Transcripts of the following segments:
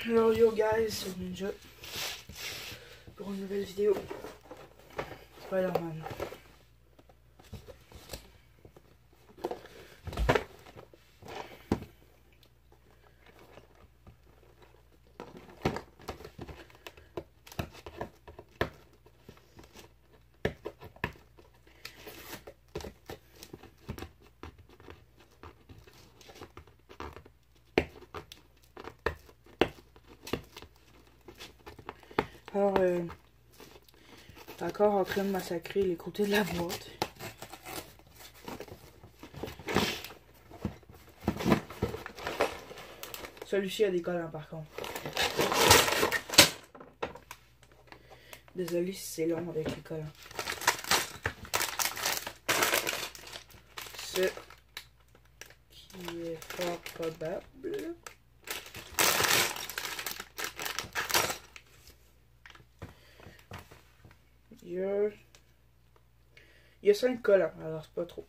Alors yo guys, c'est Ninja pour une nouvelle vidéo Spider-Man. Alors, t'es encore en train de massacrer les côtés de la boîte. Celui-ci a des collants par contre. Désolé si c'est long avec les collants. Ce qui est fort probable. Il y a 5 collants, alors c'est pas trop.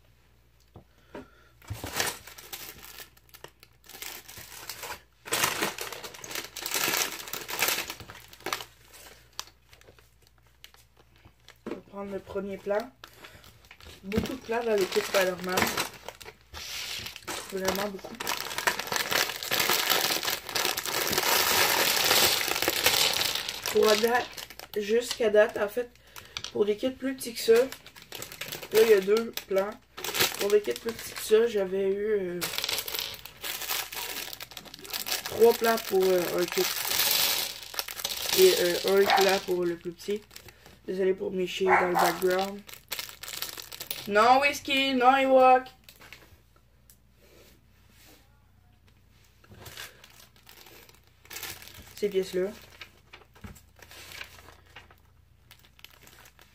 On va prendre le premier plan. Beaucoup de plans dans l'équipe Spider-Man. Vraiment beaucoup. Pour date, jusqu'à date, en fait, pour des kits plus petits que ça, là il y a 2 plans. Pour des kits plus petits que ça, j'avais eu 3 plans pour un kit. Et un plan pour le plus petit. Désolé pour mes chiens dans le background. Non whisky, non Ewok. Ces pièces-là.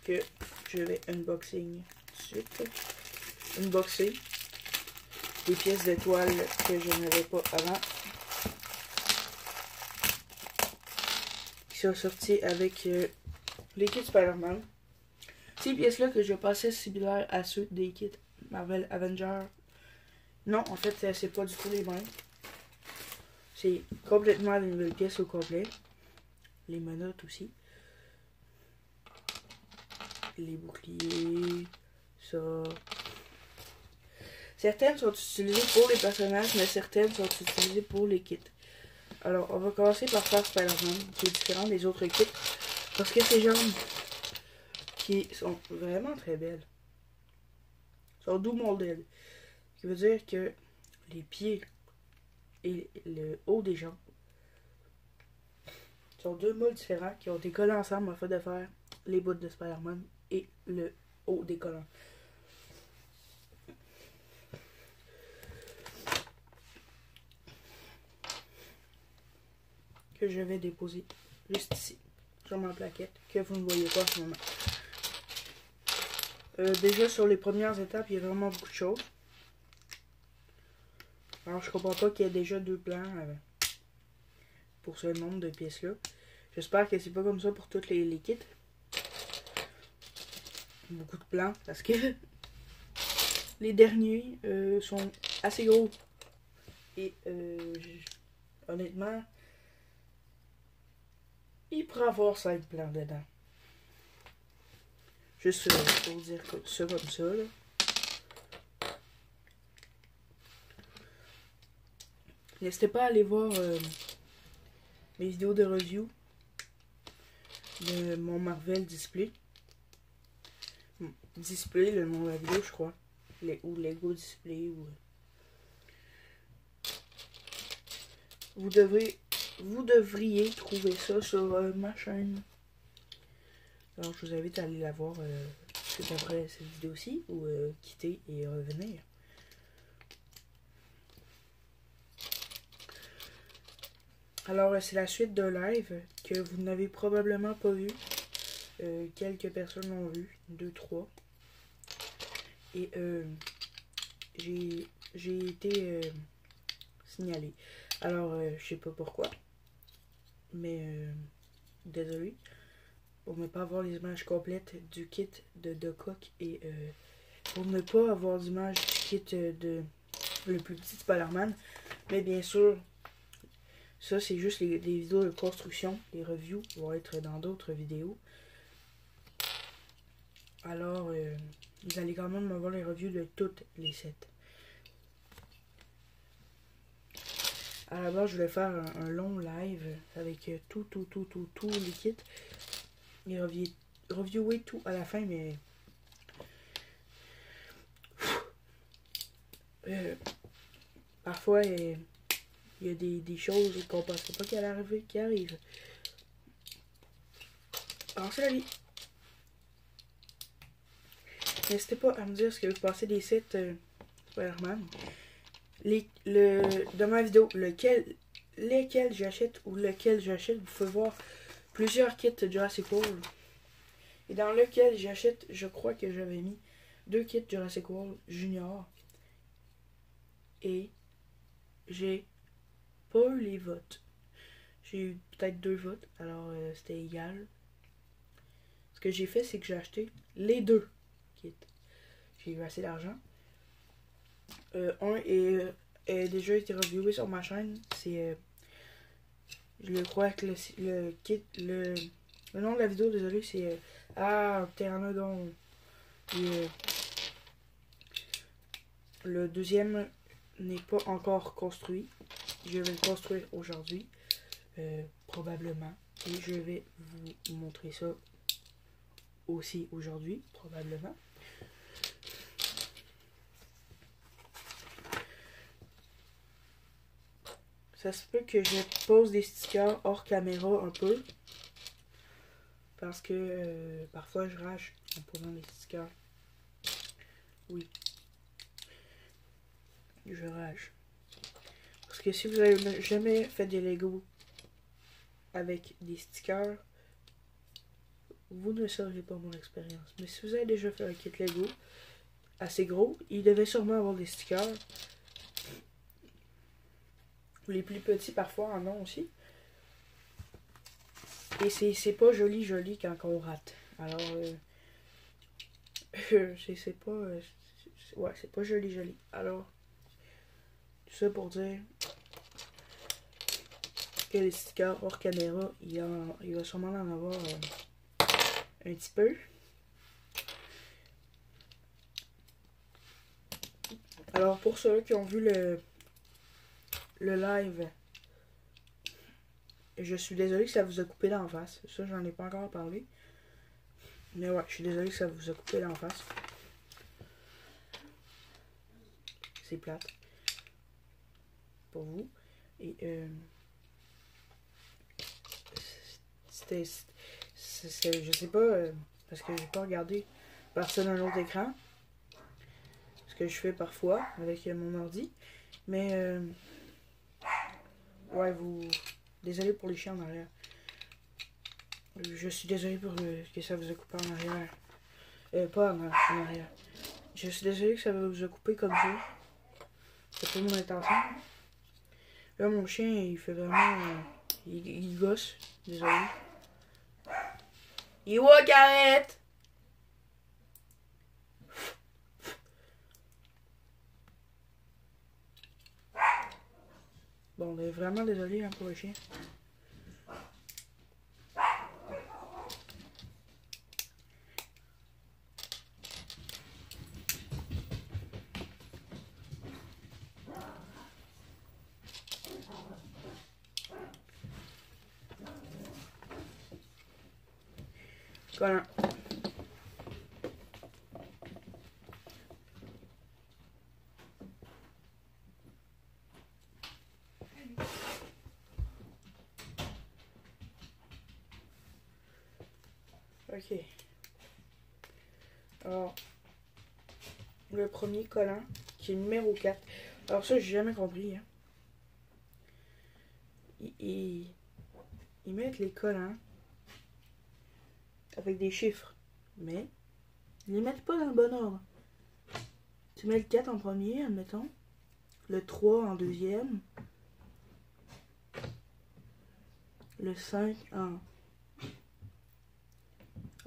Que je vais unboxing tout de suite. Unboxer des pièces d'étoiles que je n'avais pas avant. Qui sont sorties avec les kits Spider-Man. Ces pièces-là que je pensais similaires à ceux des kits Marvel Avengers. Non, en fait, c'est pas du tout les mêmes. C'est complètement des nouvelles pièces au complet. Les menottes aussi. Les boucliers, ça. Certaines sont utilisées pour les personnages, mais certaines sont utilisées pour les kits. Alors, on va commencer par faire Spider-Man, qui est différent des autres kits, parce que ces jambes, qui sont vraiment très belles, sont doux molded, ce qui veut dire que les pieds et le haut des jambes sont 2 moules différents qui ont été collés ensemble afin de faire les bouts de Spider-Man et le haut des collants. Que je vais déposer juste ici, sur ma plaquette, que vous ne voyez pas en ce moment. Déjà sur les premières étapes, il y a vraiment beaucoup de choses. Alors je comprends pas qu'il y ait déjà 2 plans pour ce nombre de pièces là. J'espère que c'est pas comme ça pour toutes les kits. Beaucoup de plans parce que les derniers sont assez gros. Et honnêtement, il pourrait avoir 5 plans dedans. Juste pour dire ça comme ça. Là. N'hésitez pas à aller voir mes vidéos de review de mon Marvel Display. Display, le nom de la vidéo, je crois. Ou Lego Display. Ou... Vous devriez trouver ça sur ma chaîne. Alors, je vous invite à aller la voir suite après cette vidéo-ci ou quitter et revenir. Alors, c'est la suite d'un live que vous n'avez probablement pas vu. Quelques personnes l'ont vu, 2, 3. Et j'ai été signalé. Alors, je sais pas pourquoi. Mais, désolé. Pour ne pas avoir les images complètes du kit de Doc Ock et pour ne pas avoir d'image du kit de le plus petit Spider-Man. Mais bien sûr, Ça, c'est juste les vidéos de construction. Les reviews vont être dans d'autres vidéos. Alors, vous allez quand même avoir les reviews de toutes les sets. À la base, je voulais faire un long live avec tout les kits. Et reviewer tout à la fin, mais... parfois, il y a des choses qu'on ne pensait pas qu'elle arriver, qui arrivent. Alors, c'est la vie. N'hésitez pas à me dire ce que vous pensez des sites Spider-Man. Dans ma vidéo, lesquels j'achète ou lequel j'achète, vous pouvez voir plusieurs kits Jurassic World. Et dans lequel j'achète, je crois que j'avais mis 2 kits Jurassic World Junior. Et j'ai pas eu les votes. J'ai eu peut-être 2 votes, alors c'était égal. Ce que j'ai fait, c'est que j'ai acheté les 2 kits. J'ai eu assez d'argent. Un est déjà été reviewé sur ma chaîne. C'est je crois que le nom de la vidéo, désolé, c'est Pteranodon. Le deuxième n'est pas encore construit. Je vais le construire aujourd'hui, probablement. Et je vais vous montrer ça aussi aujourd'hui, probablement. Ça se peut que je pose des stickers hors caméra un peu. Parce que parfois je rage en posant des stickers. Oui. Je rage. Parce que si vous avez jamais fait des Lego avec des stickers, vous ne saurez pas mon expérience. Mais si vous avez déjà fait un kit Lego assez gros, il devait sûrement avoir des stickers. Les plus petits parfois en ont aussi. Et c'est pas joli quand on rate. Alors, je sais pas. Ouais, c'est pas joli. Alors, tout ça pour dire que les stickers hors caméra, il va sûrement en avoir un petit peu. Alors, pour ceux qui ont vu le live, je suis désolé que ça vous a coupé d'en face. Ça, j'en ai pas encore parlé. Mais ouais, je suis désolé que ça vous a coupé d'en face. C'est plate. Pour vous. Et je sais pas, parce que j'ai pas regardé personne un autre écran. Ce que je fais parfois avec mon ordi. Mais ouais, désolé pour les chiens en arrière. Je suis désolé pour que ça vous a coupé en arrière. Pas en arrière. Je suis désolé que ça vous a coupé comme ça. C'est pas mon intention. Là, mon chien, il fait vraiment... il gosse. Désolé. Il walk, arrête! Bon, on est vraiment désolé hein, pour le chien. Voilà. Ok. Alors, le premier collant, qui est numéro 4. Alors ça, j'ai jamais compris. Hein. Ils mettent les collants avec des chiffres, mais ils les mettent pas dans le bon ordre. Tu mets le 4 en premier, admettons. Le 3 en deuxième. Le 5 en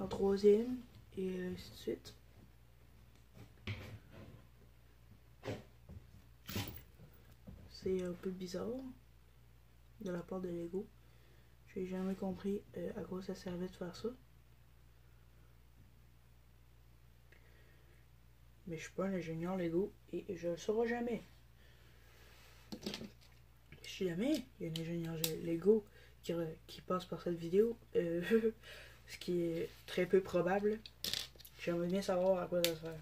troisième. Et ainsi de suite. C'est un peu bizarre. de la part de Lego. J'ai jamais compris à quoi ça servait de faire ça. Mais je suis pas un ingénieur Lego et je le saurai jamais. Si jamais il y a un ingénieur Lego qui passe par cette vidéo, ce qui est très peu probable, j'aimerais bien savoir à quoi ça sert.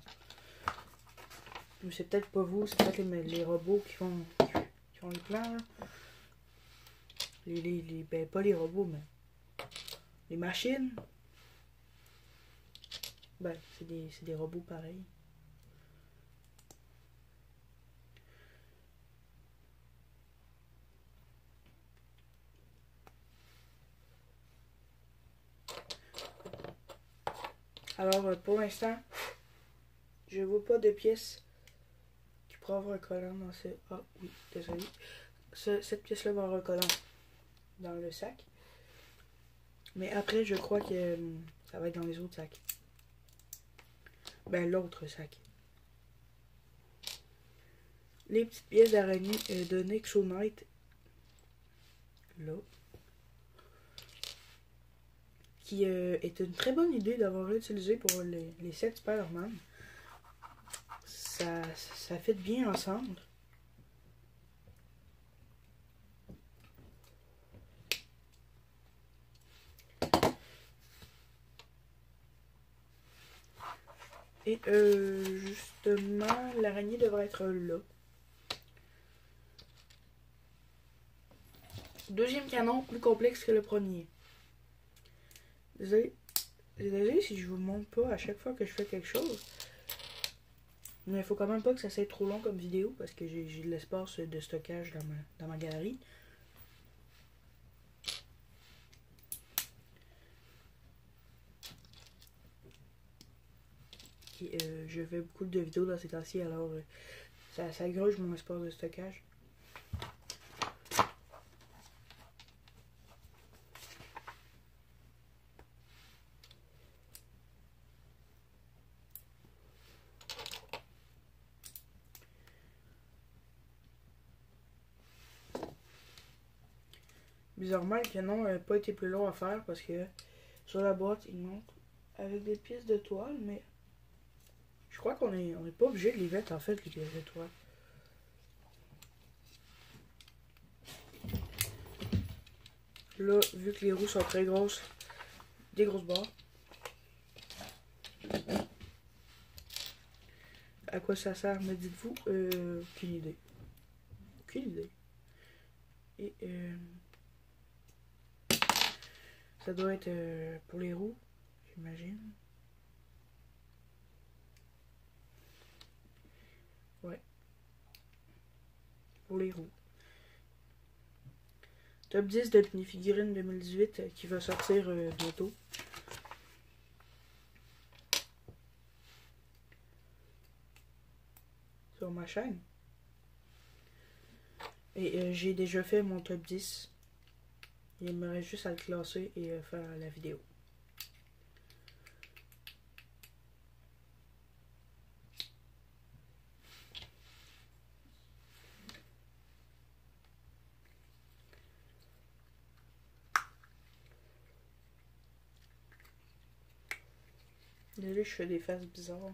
Mais c'est peut-être pas vous, c'est peut-être les robots qui font les plans. Là. Ben pas les robots, mais les machines. Ben, c'est des robots pareils. Alors, pour l'instant, je vois pas de pièce qui pourrait avoir un collant dans ce... Ah oui, désolé. Cette pièce-là va avoir un collant dans le sac. Mais après, je crois que ça va être dans les autres sacs. Ben, l'autre sac. Les petites pièces d'araignée de Nexonite. Là. Qui est une très bonne idée d'avoir utilisé pour les sets Spider-Man. Ça fit bien ensemble. Et justement, l'araignée devrait être là. Deuxième canon, plus complexe que le premier. Désolé si je vous montre pas à chaque fois que je fais quelque chose. Mais il faut quand même pas que ça soit trop long comme vidéo parce que j'ai de l'espace de stockage dans ma galerie. Et je fais beaucoup de vidéos dans ces temps-ci, alors ça gruge mon espace de stockage. Bizarrement, le canon n'a pas été plus long à faire parce que sur la boîte, il montre avec des pièces de toile, mais je crois qu'on est pas obligé de les mettre en fait, les pièces de toile. Là, vu que les roues sont très grosses, des grosses barres. À quoi ça sert, me dites-vous? Aucune idée. Aucune idée. Et ça doit être pour les roues, j'imagine. Ouais. Pour les roues. Top 10 de Minifigurine 2018 qui va sortir bientôt. Sur ma chaîne. Et j'ai déjà fait mon top 10. Il me reste juste à le classer et faire la vidéo. Désolé, je fais des faces bizarres.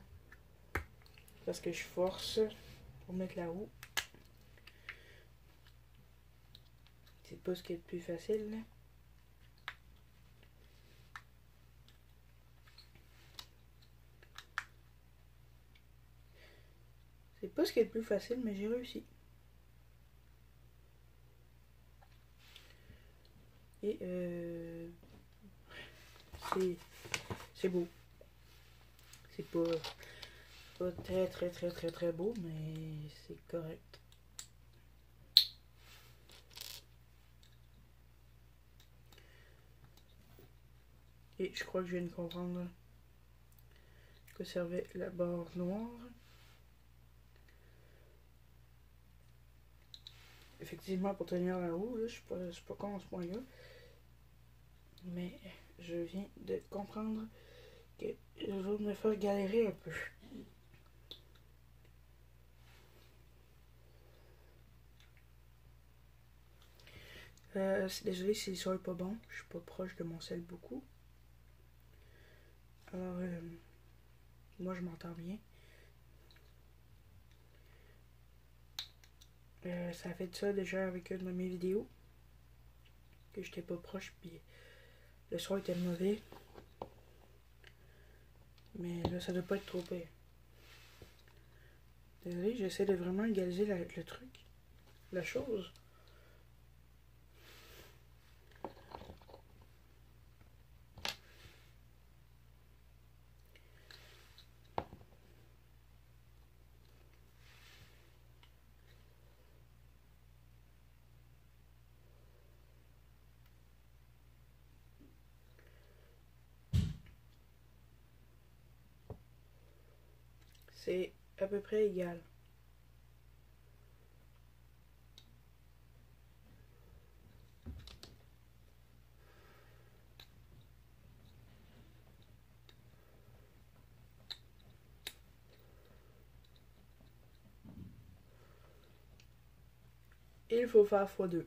Parce que je force pour mettre la roue. C'est pas ce qui est le plus facile, là. C'est pas ce qui est le plus facile, mais j'ai réussi. Et c'est beau. C'est pas très beau, mais c'est correct. Et je crois que je viens de comprendre que servait la barre noire. Effectivement, pour tenir la roue, là, je suis pas con à ce point-là. Mais je viens de comprendre que je vais me faire galérer un peu. Désolé si le son est pas bon. Je suis pas proche de mon sel beaucoup. Alors, moi je m'entends bien. Ça fait de ça déjà avec une de mes vidéos. Que j'étais pas proche, puis le son était mauvais. Mais là, ça doit pas être trop pire. Désolé, j'essaie de vraiment égaliser le truc. La chose. C'est à peu près égal. Il faut faire x2.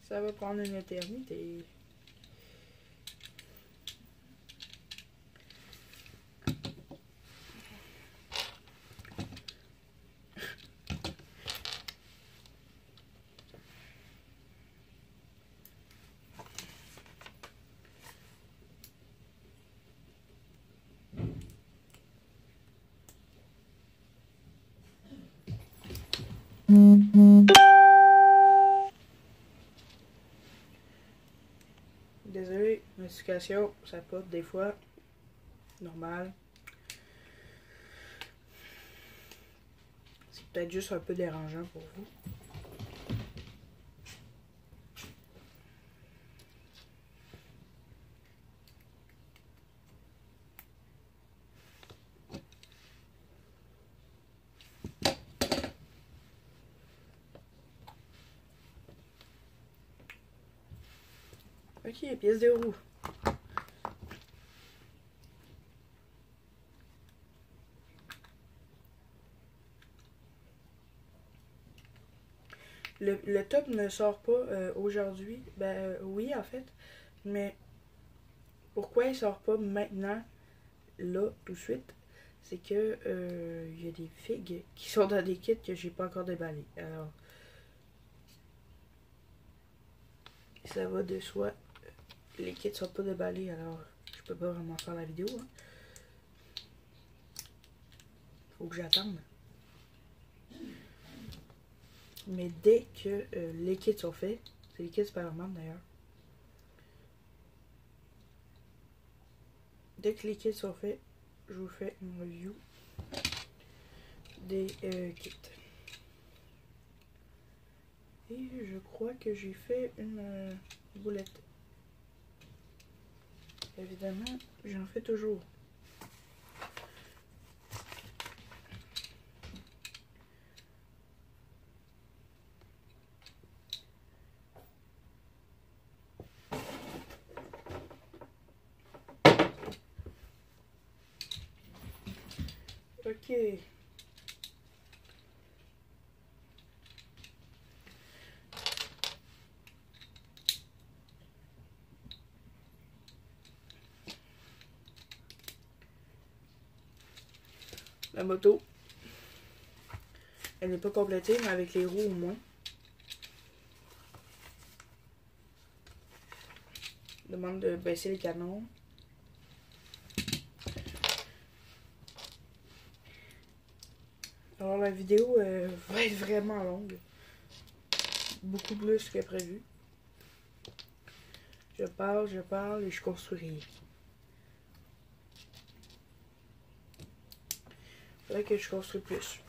Ça va prendre une éternité. Désolé, notification, ça pop des fois. Normal. C'est peut-être juste un peu dérangeant pour vous. Ok, pièce de roue. Le top ne sort pas aujourd'hui. Ben oui, en fait. Mais pourquoi il sort pas maintenant, là, tout de suite? C'est que il y a des figues qui sont dans des kits que j'ai pas encore déballés. Alors, ça va de soi. Les kits sont pas déballés, alors je peux pas vraiment faire la vidéo. Hein. Faut que j'attende. Mais dès que les kits sont faits, c'est les kits Spider-Man d'ailleurs. Dès que les kits sont faits, je vous fais une review des kits. Et je crois que j'ai fait une boulette. Évidemment, j'en fais toujours. Ok. La moto. Elle n'est pas complétée, mais avec les roues au moins. Demande de baisser les canons. Alors la vidéo va être vraiment longue. Beaucoup plus que prévu. Je parle et je construis rien. Faudrait que je construis plus.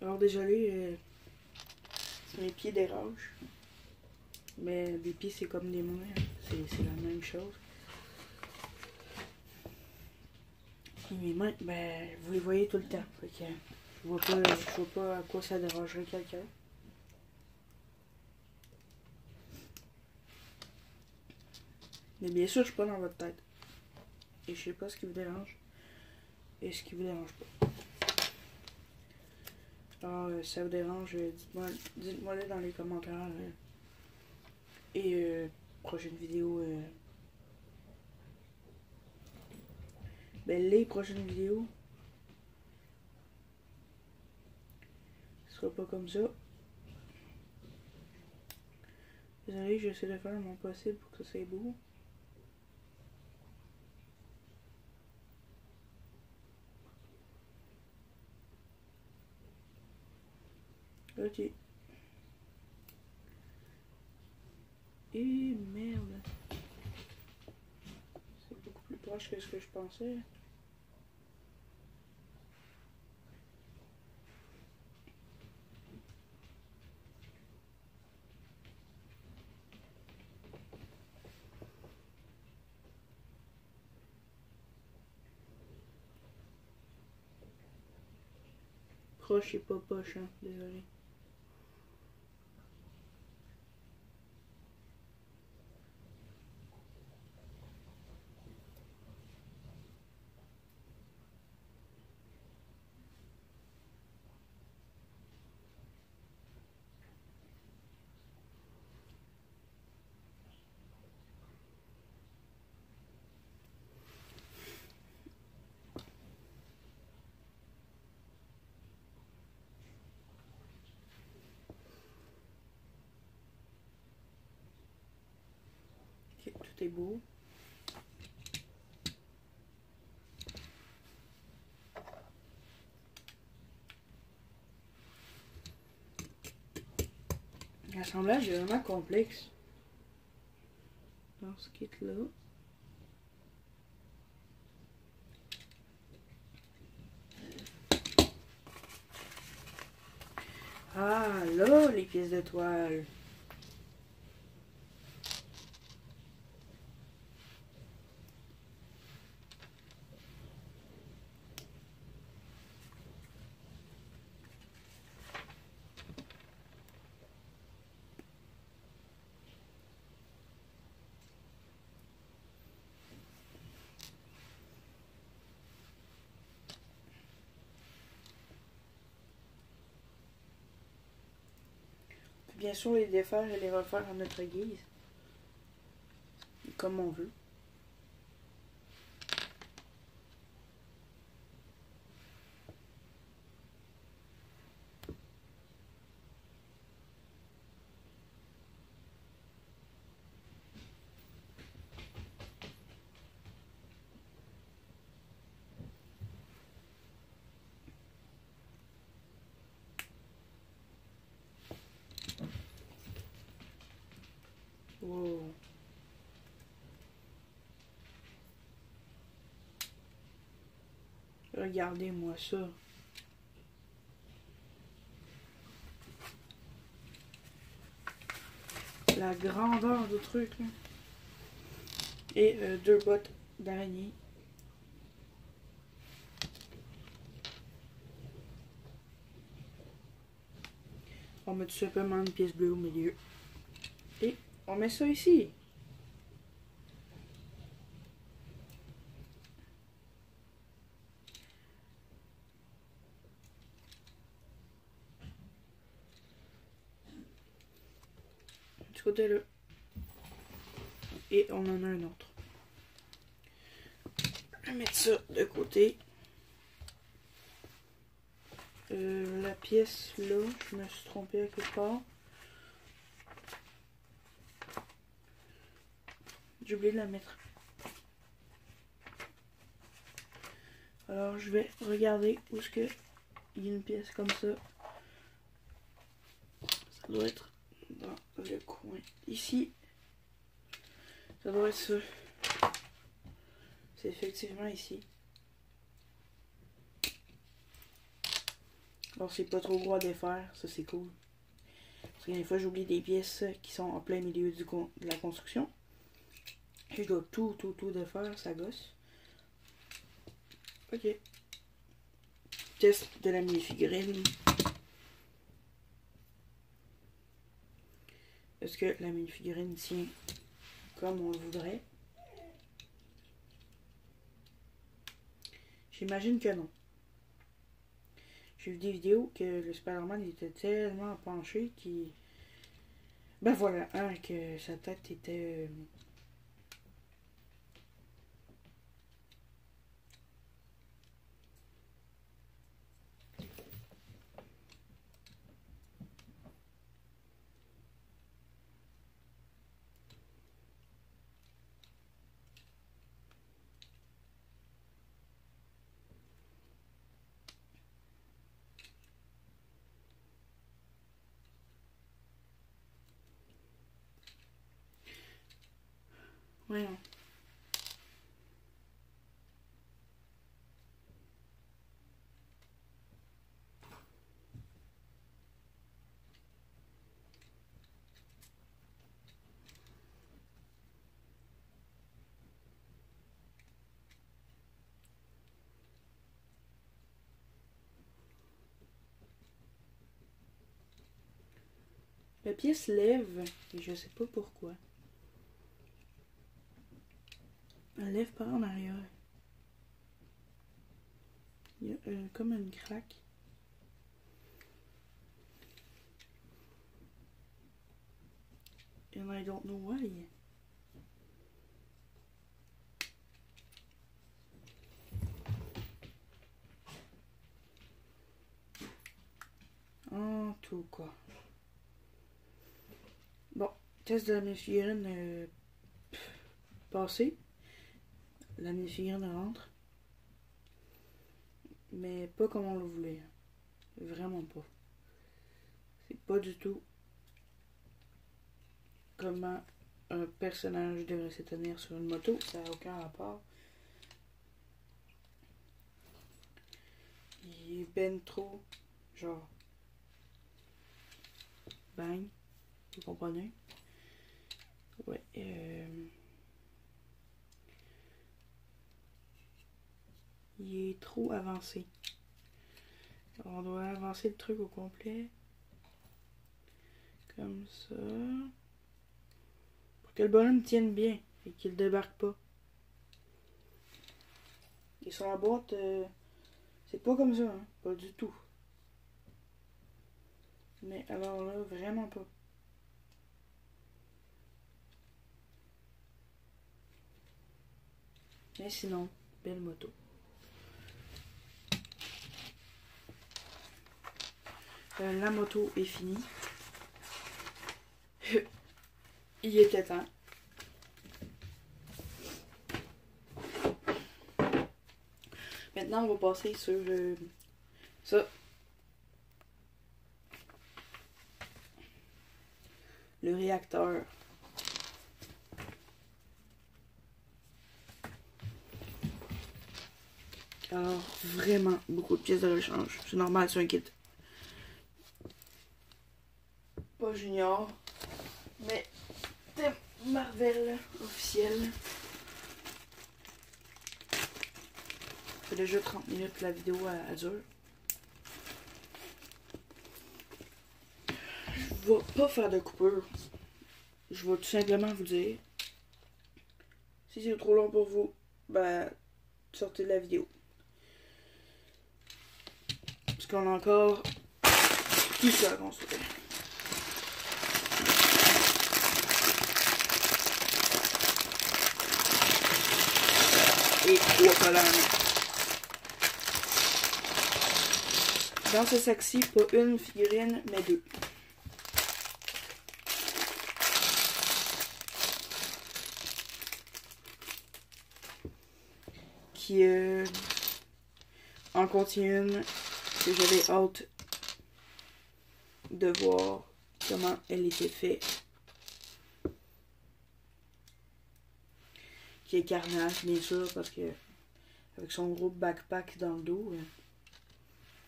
Alors désolé, mes pieds dérangent. Mais des pieds c'est comme des mains, c'est la même chose. Et mes mains, ben vous les voyez tout le temps. Fait que je vois pas à quoi ça dérangerait quelqu'un. Mais bien sûr je suis pas dans votre tête. Et je sais pas ce qui vous dérange. Et ce qui vous dérange pas. Alors ça vous dérange, dites-moi-le dans les commentaires. Et prochaine vidéo. Ben les prochaines vidéos. Ce sera pas comme ça. Désolé, j'essaie de faire mon possible pour que ça soit beau. Ok. Et merde. C'est beaucoup plus proche que ce que je pensais. Proche et pas poche, hein. Désolé. Ok, tout est beau. L'assemblage est vraiment complexe dans ce kit-là. Ah, là, les pièces de toile. Bien sûr, les défaire et les refaire à notre guise. Comme on veut. Wow. Regardez-moi ça. La grandeur du truc, là. Et 2 bottes d'araignée. On met tout simplement une pièce bleue au milieu. Et on met ça ici. Du côté-là. Et on en a un autre. Je vais mettre ça de côté. La pièce là, je me suis trompée à quelque part. J'ai oublié de la mettre. Alors je vais regarder où est-ce que il y a une pièce comme ça. Ça doit être dans le coin. Ici. Ça doit être ça. C'est effectivement ici. Alors c'est pas trop gros à défaire, ça c'est cool. Parce que des fois j'oublie des pièces qui sont en plein milieu de la construction. Et je dois tout défaire, ça gosse. Ok. Test de la mini-figurine. Est-ce que la mini-figurine tient comme on le voudrait? J'imagine que non. J'ai vu des vidéos que le Spider-Man était tellement penché qu'il... Ben voilà, hein, que sa tête était... Voyons. La pièce lève, et je sais pas pourquoi. Elle lève par en arrière. Il y a comme une craque. And I don't know why. En tout cas. Bon, test de la mini-figurine passé. La mini-figurine rentre. Mais pas comme on le voulait. Vraiment pas. C'est pas du tout comment un personnage devrait se tenir sur une moto. Ça n'a aucun rapport. Il est ben trop, genre, bang. Vous comprenez? Ouais. Il est trop avancé. Alors, on doit avancer le truc au complet. Comme ça. Pour que le bonhomme tienne bien et qu'il débarque pas. Et sur la boîte, c'est pas comme ça, hein? Pas du tout. Mais alors là, vraiment pas. Mais sinon, belle moto. La moto est finie. Il était temps. Maintenant, on va passer sur ça. Le réacteur. Alors, vraiment beaucoup de pièces de rechange. C'est normal, c'est un kit. Pas junior, mais c'est Marvel officiel. Ça fait déjà 30 minutes que la vidéo a dure. Je vais pas faire de coupure. Je vais tout simplement vous dire. Si c'est trop long pour vous, ben, sortez de la vidéo. Parce qu'on a encore tout ça à construire. Et voilà. Dans ce sac-ci, pas une figurine, mais deux. Qui en contient une que j'avais hâte de voir comment elle était faite. Qui est Carnage, bien sûr, parce que avec son gros backpack dans le dos.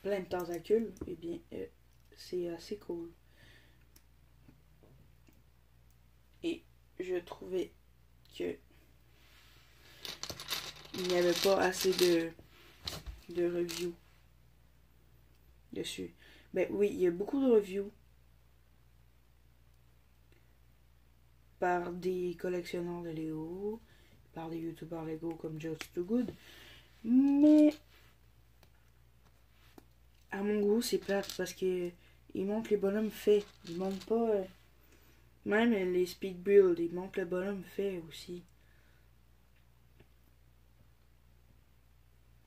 plein de tentacules, eh bien, c'est assez cool. Et je trouvais que il n'y avait pas assez de reviews dessus. Ben oui, il y a beaucoup de reviews par des collectionneurs de Lego, par des youtubeurs Lego comme Just Too Good, mais à mon goût c'est plate parce que ils montrent les bonhommes faits, ils montrent pas même les speed builds, ils montrent le bonhomme fait aussi.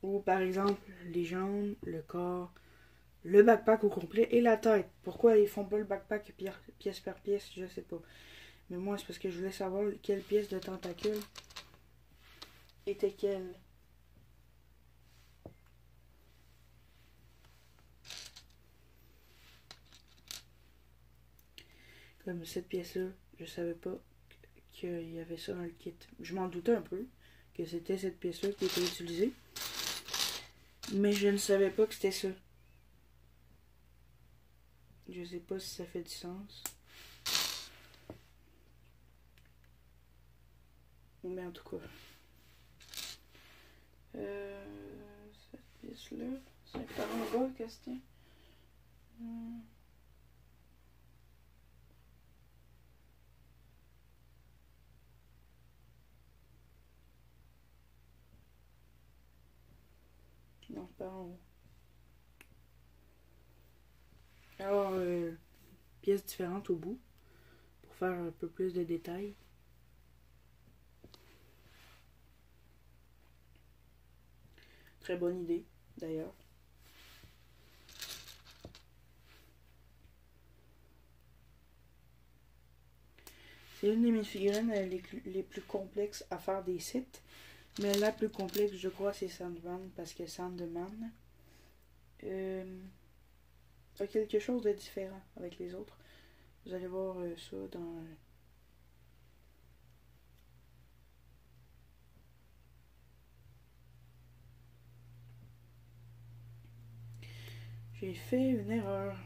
Ou par exemple les jambes, le corps, le backpack au complet et la tête. Pourquoi ils font pas le backpack pièce par pièce, je sais pas. Mais moi c'est parce que je voulais savoir quelle pièce de tentacule était quelle. Comme cette pièce-là, je savais pas qu'il y avait ça dans le kit. Je m'en doutais un peu que c'était cette pièce-là qui était utilisée. Mais je ne savais pas que c'était ça. Je sais pas si ça fait du sens. Mais en tout cas. Cette pièce-là, c'est par en bas, Castien. Non, par en haut. Alors, pièces différentes au bout. Pour faire un peu plus de détails. Très bonne idée, d'ailleurs. C'est une de mes figurines les plus complexes à faire des sites. Mais la plus complexe, je crois, c'est Sandman. Parce que Sandman a quelque chose de différent avec les autres. Vous allez voir ça dans... J'ai fait une erreur.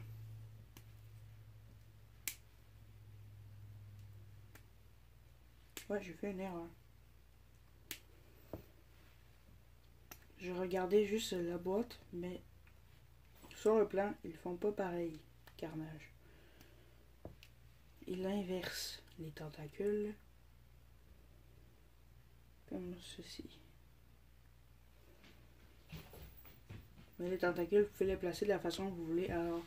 Ouais, j'ai fait une erreur. Je regardais juste la boîte, mais sur le plan, ils font pas pareil, Carnage. Ils inversent les tentacules comme ceci. Mais les tentacules, vous pouvez les placer de la façon que vous voulez. Alors,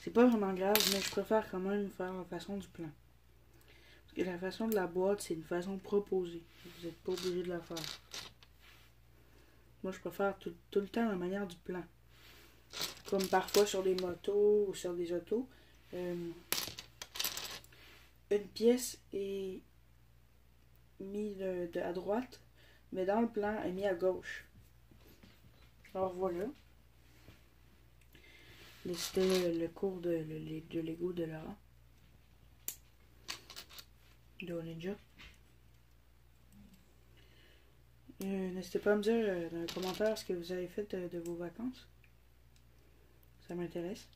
c'est pas vraiment grave, mais je préfère quand même faire la façon du plan. Parce que la façon de la boîte, c'est une façon proposée. Vous n'êtes pas obligé de la faire. Moi, je préfère tout le temps la manière du plan. Comme parfois sur des motos ou sur des autos. Une pièce est mise à droite, mais dans le plan, elle est mise à gauche. Alors voilà. C'était le cours de Lego de Laurent. De Ninja. N'hésitez pas à me dire dans les commentaires ce que vous avez fait de vos vacances. Ça m'intéresse.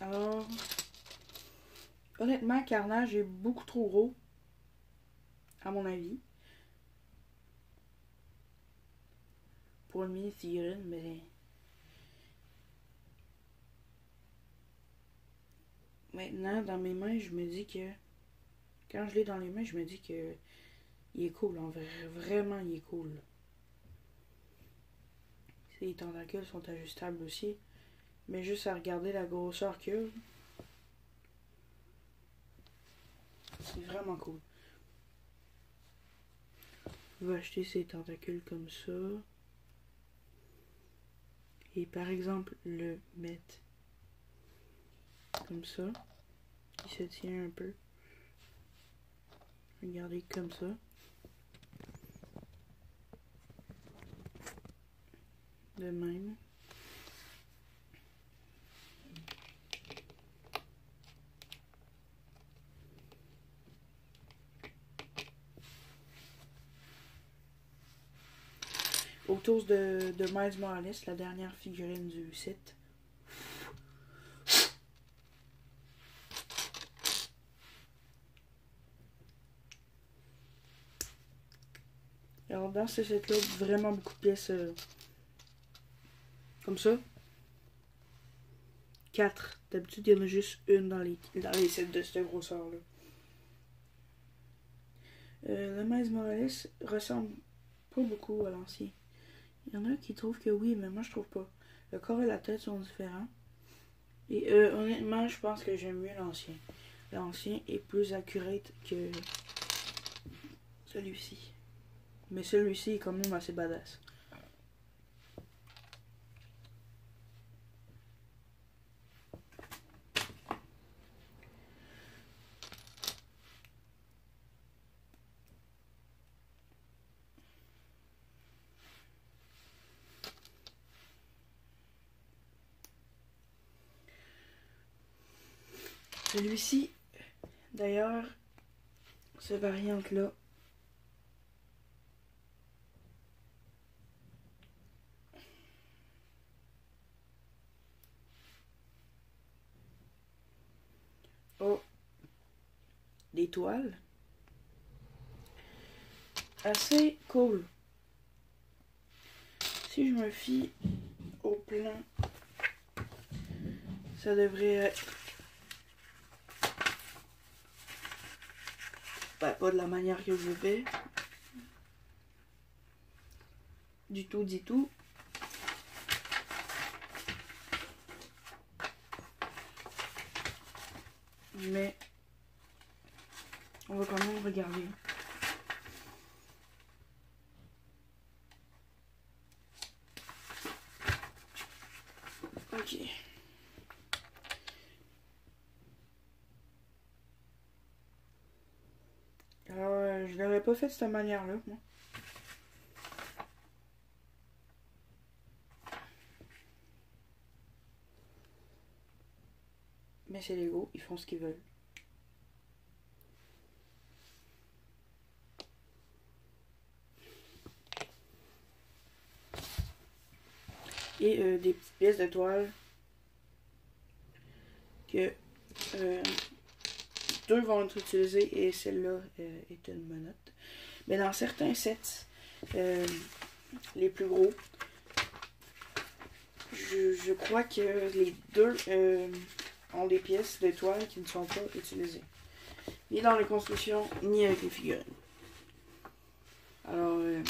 Alors, honnêtement, Carnage est beaucoup trop gros, à mon avis, pour une mini figurine, mais maintenant, dans mes mains, je me dis que, quand je l'ai dans les mains, je me dis que il est cool, en vrai, vraiment, il est cool. Les tentacules sont ajustables aussi, mais juste à regarder la grosseur qu'il y a, c'est vraiment cool. Vous pouvez acheter ces tentacules comme ça. Et par exemple, le mettre comme ça, qui se tient un peu. Regardez comme ça. De même. Autour de Miles Morales, la dernière figurine du set. Alors dans ce set là, vraiment beaucoup de pièces comme ça. 4. D'habitude il y en a juste une dans les sets de cette grosseur là. Le Miles Morales ressemble pas beaucoup à l'ancien. Il y en a qui trouvent que oui, mais moi je trouve pas. Le corps et la tête sont différents. Et honnêtement, je pense que j'aime mieux l'ancien. L'ancien est plus accurate que celui-ci. Mais celui-ci est quand même assez badass. Celui-ci, d'ailleurs, cette variante-là, a des toiles assez cool. Si je me fie au plan, ça devrait être pas de la manière que je veux. Du tout. Mais on va quand même regarder. Ok. Alors, je l'aurais pas fait de cette manière-là, moi. Mais c'est Lego, ils font ce qu'ils veulent. Et des petites pièces de toile que deux vont être utilisées et celle-là est une menotte. Mais dans certains sets, les plus gros, je crois que les deux ont des pièces de toile qui ne sont pas utilisées. Ni dans les constructions, ni avec les figurines. Alors, vous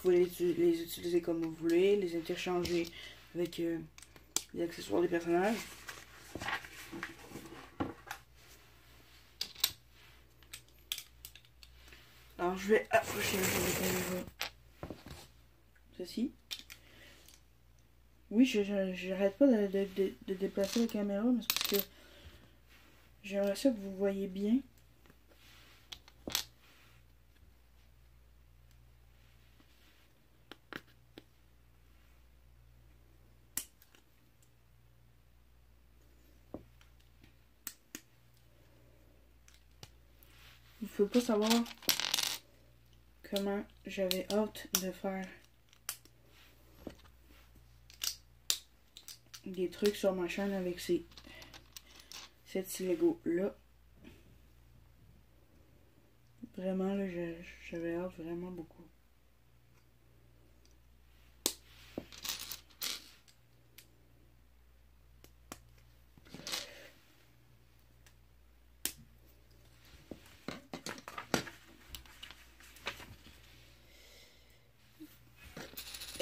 pouvez les utiliser comme vous voulez, les interchanger avec les accessoires des personnages. Alors, je vais approcher un peu la caméra. Ceci. Oui, j'arrête pas de déplacer la caméra, mais c'est parce que j'aimerais ça que vous voyez bien. Il faut pas savoir comment j'avais hâte de faire des trucs sur ma chaîne avec cette Lego là. Vraiment là, j'avais hâte vraiment beaucoup.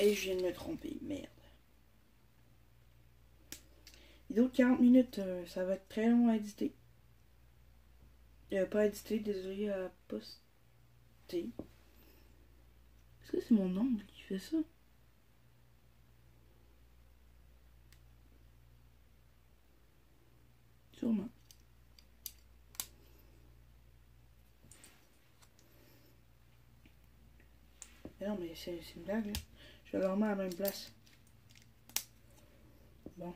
Et je viens de me tromper, merde. Vidéo de 40 minutes, ça va être très long à éditer. Pas à éditer, désolé, à poster. Est-ce que c'est mon ongle qui fait ça? Sûrement. Mais non, mais c'est une blague, là. Je le remets à la même place. Bon.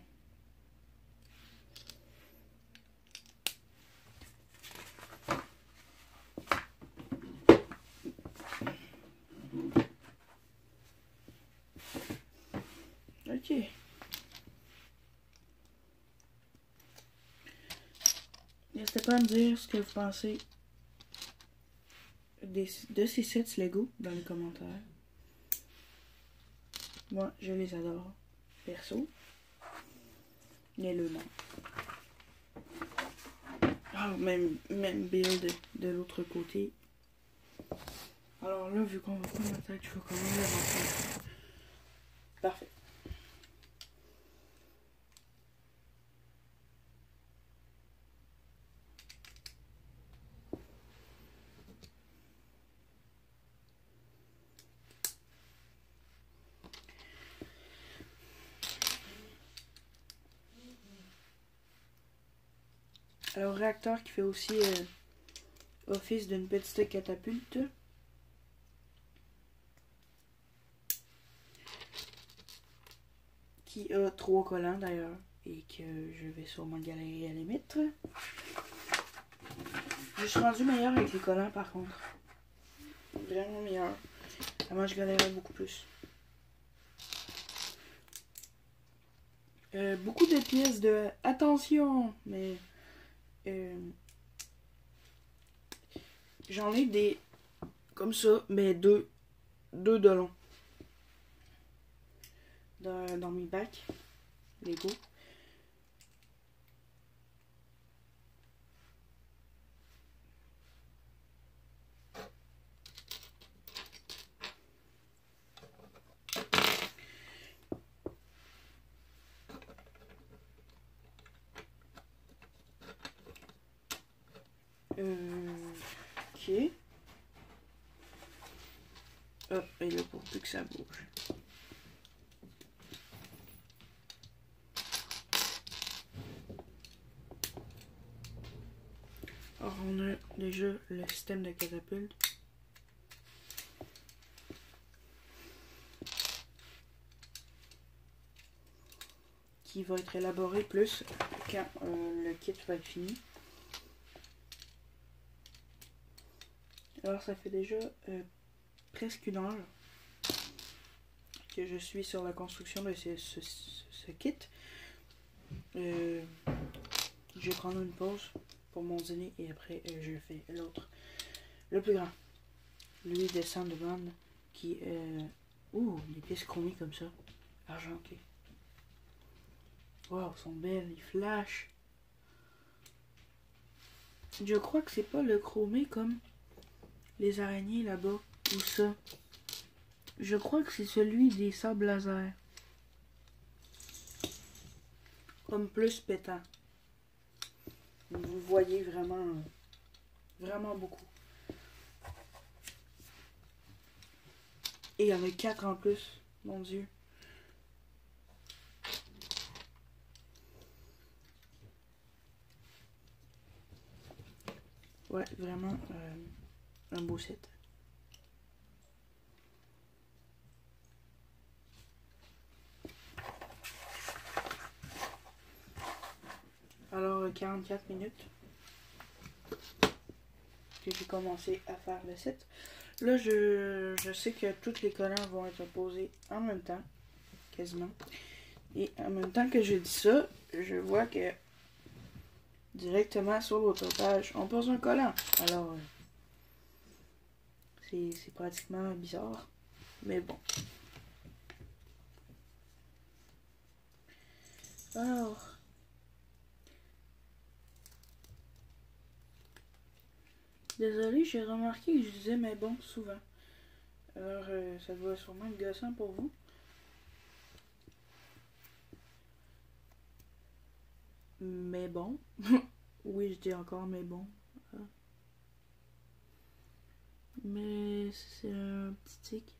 Ok. N'hésitez pas à me dire ce que vous pensez de ces sets Lego dans les commentaires. Moi, je les adore. Perso. Mais le nom. Ah, même build de l'autre côté. Alors là, vu qu'on va prendre la tête, je vais quand même l'avancer. Parfait. Alors, réacteur qui fait aussi office d'une petite catapulte. Qui a 3 collants d'ailleurs. Et que je vais sûrement galérer à les mettre. Je suis rendu meilleur avec les collants par contre. Vraiment meilleur. Avant je galérais beaucoup plus. Beaucoup de pièces de attention. Mais j'en ai des comme ça. Mais deux de long. Dans mes bacs. Lego. Ok. Hop, et là pour plus que ça bouge. Alors on a déjà le système de catapulte. Qui va être élaboré plus quand le kit va être fini. Alors ça fait déjà presque 1 heure que je suis sur la construction de ce kit. Je vais prendre une pause pour mon dîner et après je fais l'autre. Le plus grand. Lui de Sandman qui ouh, des pièces chromées comme ça. Argentées. Wow, sont belles, ils flashent. Je crois que c'est pas le chromé comme les araignées là-bas ou ça. Je crois que c'est celui des sables laser. Comme plus pétant. Vous voyez vraiment, vraiment beaucoup. Et il y en a 4 en plus, mon Dieu. Ouais, vraiment un beau set. Alors, 44 minutes que j'ai commencé à faire le set. Là, je sais que tous les collants vont être posés en même temps, quasiment. Et en même temps que je dis ça, je vois que directement sur l'autre page, on pose un collant. Alors, c'est pratiquement bizarre, mais bon. Alors, désolé, j'ai remarqué que je disais mais bon souvent. Alors, ça doit sûrement être gossant pour vous. Mais bon. Oui, je dis encore mais bon. Mais c'est un petit tic.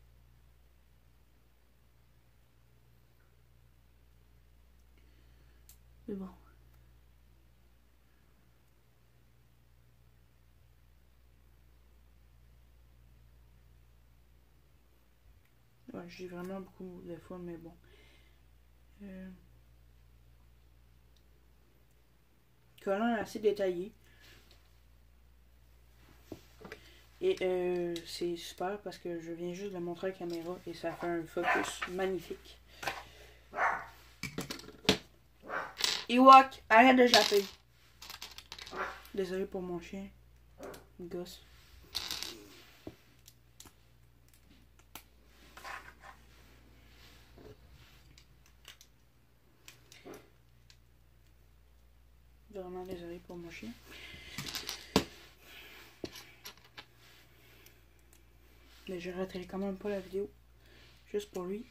Mais bon. je dis vraiment beaucoup de fois, mais bon. Collant assez détaillé. Et c'est super parce que je viens juste de le montrer à la caméra et ça fait un focus magnifique. Ewok, arrête de japper. Désolé pour mon chien. Une gosse. Vraiment désolé pour mon chien. Mais je raterai quand même pas la vidéo. Juste pour lui.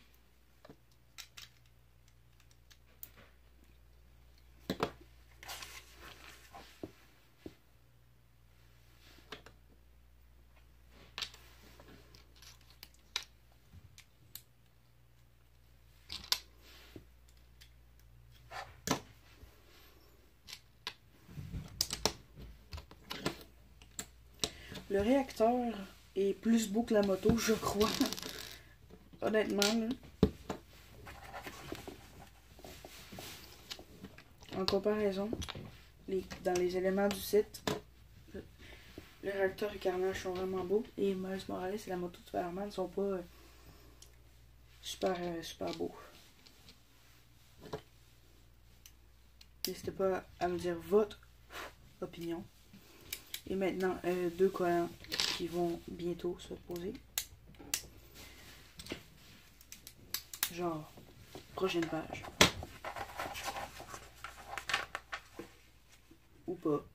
Le réacteur est plus beau que la moto, je crois. Honnêtement, là. En comparaison, dans les éléments du site, le réacteur et Carnage sont vraiment beaux. Et Miles Morales et la moto de Spider-Man ne sont pas super beaux. N'hésitez pas à me dire votre opinion. Et maintenant, deux collants qui vont bientôt se poser. Genre, prochaine page. Ou pas.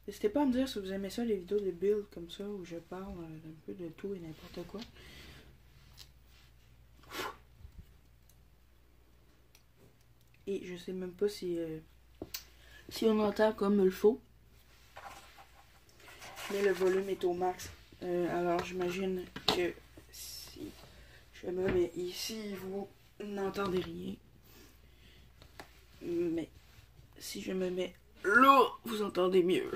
N'hésitez pas à me dire si vous aimez ça, les vidéos de build comme ça, où je parle un peu de tout et n'importe quoi. Et je sais même pas si on entend comme il faut. Mais le volume est au max. Alors j'imagine que si je me mets ici, vous n'entendez rien. Mais si je me mets là, vous entendez mieux.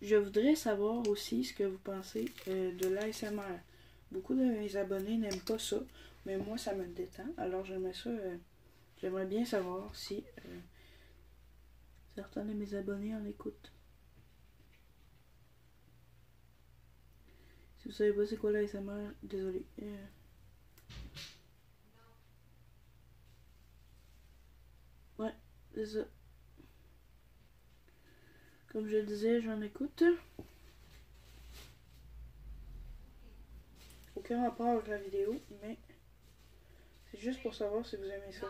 Je voudrais savoir aussi ce que vous pensez de l'ASMR. Beaucoup de mes abonnés n'aiment pas ça, mais moi ça me détend. Alors j'aimerais bien savoir si certains de mes abonnés en écoutent. Si vous savez pas c'est quoi l'ASMR, désolé. Ouais, c'est ça. Comme je le disais, j'en écoute. Aucun rapport avec la vidéo, mais c'est juste pour savoir si vous aimez ça.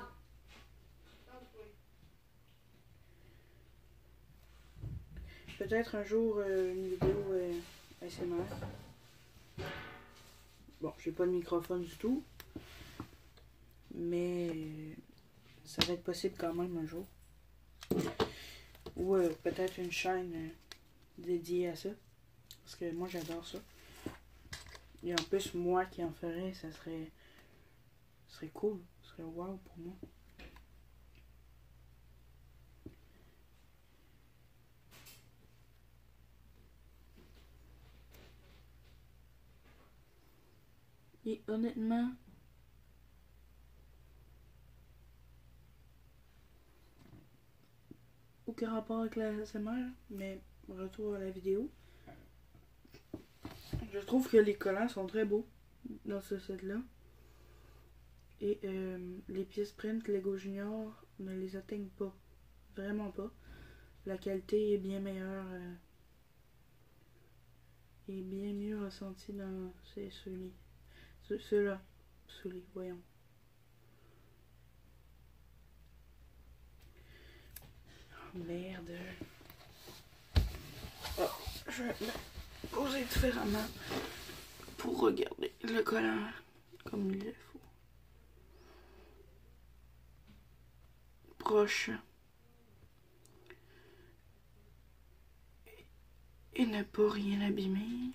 Peut-être un jour une vidéo ASMR. Bon, j'ai pas de microphone du tout, mais ça va être possible quand même un jour. Ou peut-être une chaîne dédiée à ça. Parce que moi j'adore ça. Et en plus moi qui en ferais, ça serait cool. Ça serait wow pour moi. Et honnêtement, aucun rapport avec la ASMR, mais retour à la vidéo. Je trouve que les collants sont très beaux dans ce set-là. Et les pièces print Lego Junior ne les atteignent pas. Vraiment pas. La qualité est bien meilleure. Et bien mieux ressentie dans ceux-là. Ceux-là, voyons. Oh, merde. Oh, je vais me poser différemment pour regarder le collant. comme il le faut. Proche. Et ne pas rien abîmer.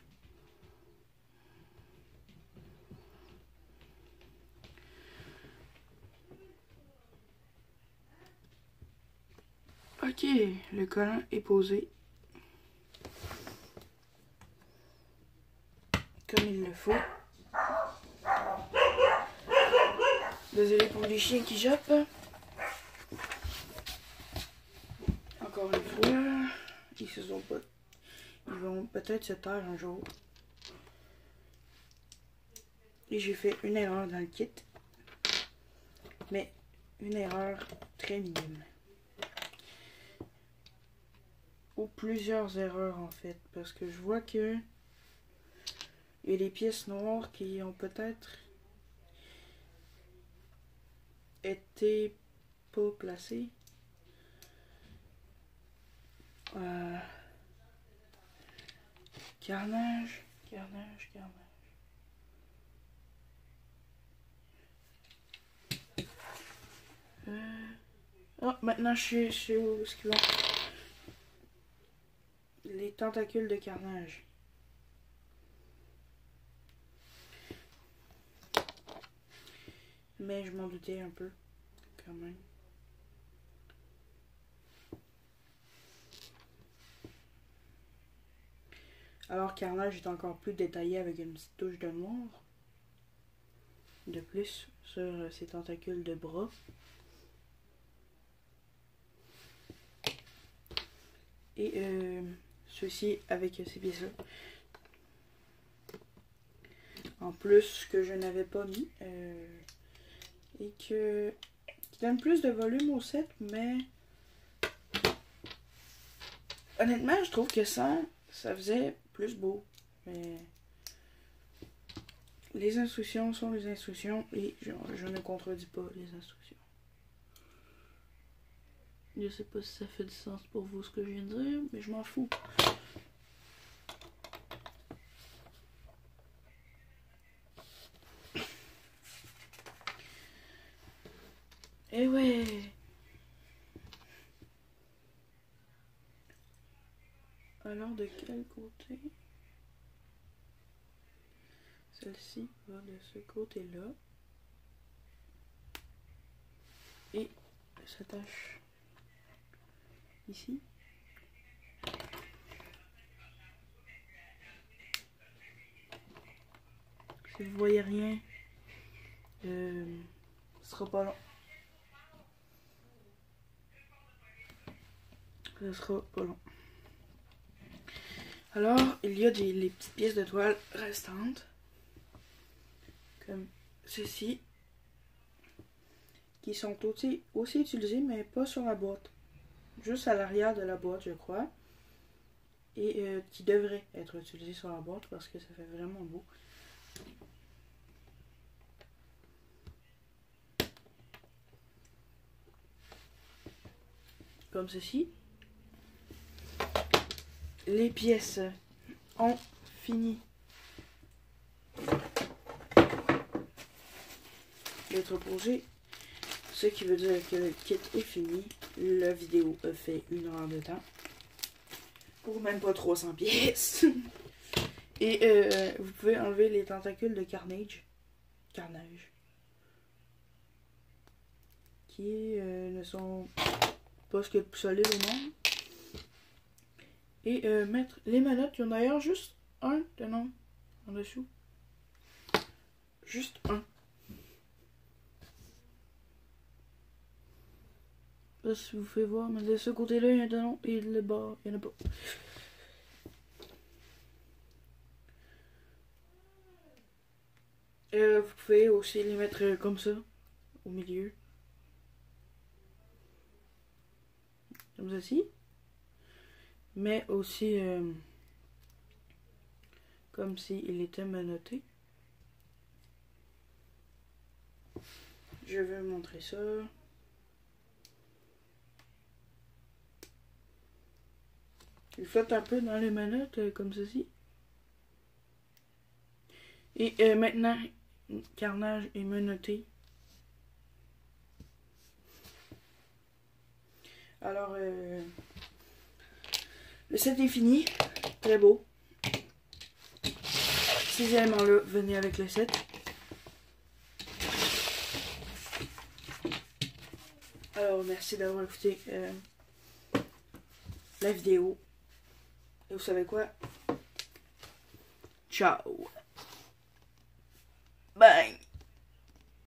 Ok, le collant est posé. Comme il le faut. Désolé pour les chiens qui jappent. Encore une fois, ils vont peut-être se taire un jour. Et j'ai fait une erreur dans le kit. Mais une erreur très minime. Ou plusieurs erreurs en fait. Parce que je vois que il y a des pièces noires qui ont peut-être été pas placées. Carnage. Oh, maintenant je sais où ce qu'ils vont. Les tentacules de carnage. Mais je m'en doutais un peu, quand même. Alors Carnage est encore plus détaillé avec une petite touche de noir. De plus sur ses tentacules de bras. Et ceci avec ces pièces-là. En plus que je n'avais pas mis. Et qui donne plus de volume au set, mais honnêtement, je trouve que ça faisait plus beau. Mais les instructions sont les instructions et je ne contredis pas les instructions. Je sais pas si ça fait du sens pour vous ce que je viens de dire, mais je m'en fous. Eh ouais! Alors de quel côté? Celle-ci va de ce côté-là. Et s'attache ici. Si vous voyez rien, ce sera pas long. Ce sera pas long. Alors, il y a les petites pièces de toile restantes. Comme ceci. Qui sont aussi utilisées, mais pas sur la boîte. Juste à l'arrière de la boîte, je crois. Et qui devraient être utilisées sur la boîte parce que ça fait vraiment beau. Comme ceci. Les pièces ont fini d'être posées. Ce qui veut dire que le kit est fini. La vidéo a fait 1 heure de temps. Pour même pas 300 pièces. Et vous pouvez enlever les tentacules de Carnage. Qui ne sont pas ce qu'il y a de plus solide au monde. Et mettre les manettes. Il y en a d'ailleurs juste un de nom en dessous. Juste un. Là, si vous faites voir, mais de ce côté-là, il y a un nom et le bas, il n'y en a pas. Vous pouvez aussi les mettre comme ça, au milieu. Comme ceci. Mais aussi comme s'il était menotté. Je vais vous montrer ça. Il flotte un peu dans les menottes comme ceci. Et maintenant, Carnage et Menotté. Alors, le set est fini. Très beau. Ces éléments-là venaient avec le set. Alors, merci d'avoir écouté la vidéo. Et vous savez quoi? Ciao. Bye.